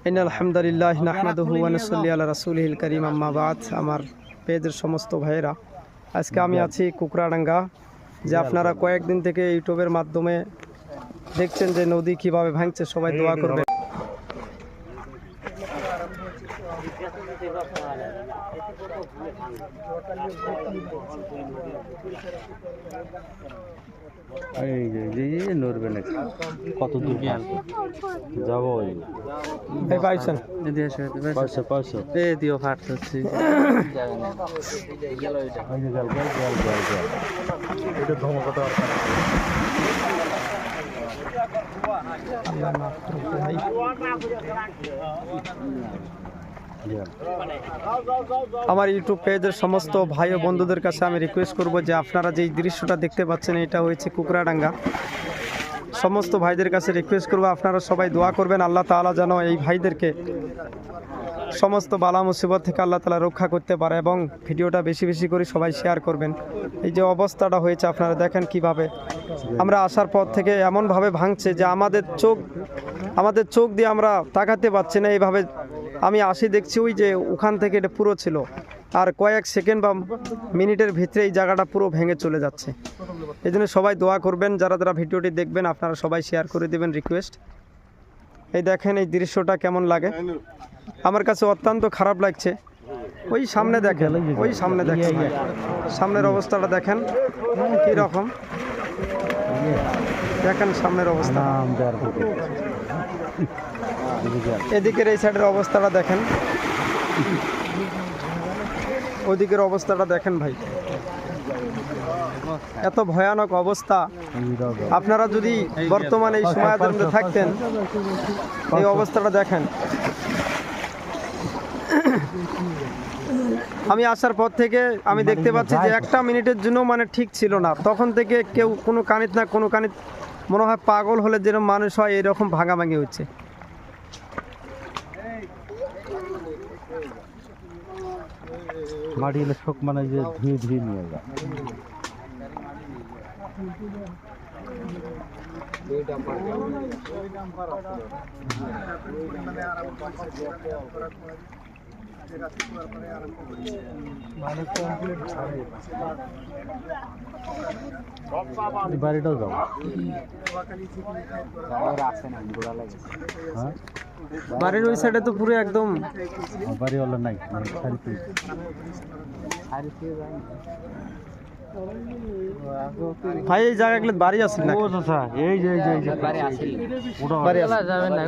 ইন্নাল হামদুলিল্লাহ নাহমাদুহু ওয়া নুসাল্লি আলা রাসূলিল কারীম আম্মা বাদ। আমার পেজের সমস্ত ভাইয়েরা, আজকে আমি আছি কুকড়াডাঙ্গা। যে আপনারা কয়েকদিন থেকে ইউটিউবের মাধ্যমে দেখছেন যে নদী কিভাবে ভাঙছে, সবাই দোয়া করবেন। কত দূর যাবো? পাইছেন দিও ফাটছে। আমার ইউটিউব পেজের সমস্ত ভাই ও বন্ধুদের কাছে আমি রিকোয়েস্ট করব যে আপনারা যেই দৃশ্যটা দেখতে পাচ্ছেন, এটা হয়েছে কুকড়াডাঙ্গা। সমস্ত ভাইদের কাছে রিকোয়েস্ট করব আপনারা সবাই দোয়া করবেন, আল্লাহ তাআলা যেন এই ভাইদেরকে সমস্ত বালা মুসিবত থেকে আল্লাহ তাআলা রক্ষা করতে পারে। এবং ভিডিওটা বেশি বেশি করে সবাই শেয়ার করবেন। এই যে অবস্থাটা হয়েছে আপনারা দেখেন কিভাবে আমরা আসার পর থেকে এমনভাবে ভাঙছে যে আমাদের চোখ দিয়ে আমরা তাকাতে পারছি না। এইভাবে আমি আসি দেখছি ওই যে ওখান থেকে এটা পুরো ছিল, আর কয়েক সেকেন্ড বা মিনিটের ভিতরে এই জায়গাটা পুরো ভেঙে চলে যাচ্ছে। এই জন্য সবাই দোয়া করবেন, যারা যারা ভিডিওটি দেখবেন আপনারা সবাই শেয়ার করে দেবেন রিকোয়েস্ট। এই দেখেন এই দৃশ্যটা কেমন লাগে, আমার কাছে অত্যন্ত খারাপ লাগছে। ওই সামনে দেখেন, সামনের অবস্থাটা দেখেন কি রকম, দেখেন সামনের অবস্থা। এদিকের এই সাইডের অবস্থাটা দেখেন, ওইদিকের অবস্থাটা দেখেন ভাই, এত ভয়ানক অবস্থা। আপনারা যদি বর্তমানে এই সময়ের মধ্যে থাকতেন, এই অবস্থাটা দেখেন। আমি আসার পর থেকে আমি দেখতে পাচ্ছি যে একটা মিনিটের জন্য মানে ঠিক ছিল না। তখন থেকে কেউ কোনো কানিত না কোনো কানিত মনে হয় পাগল হলে যেরকম মানুষ হয় এরকম ভাঙাভাঙি হচ্ছে। মাটি এলে শোক মানে যে ধুয়ে ধুয়ে নিয়ে যায়। বাড়িটাও যাবো, বাড়ির ওই সাইডে তো পুরো একদম বাড়িওয়ালা নাই। ভাই এই জায়গাগুলো বাড়ি আছে না? এই যে বাড়ি আছে, যাবেন না।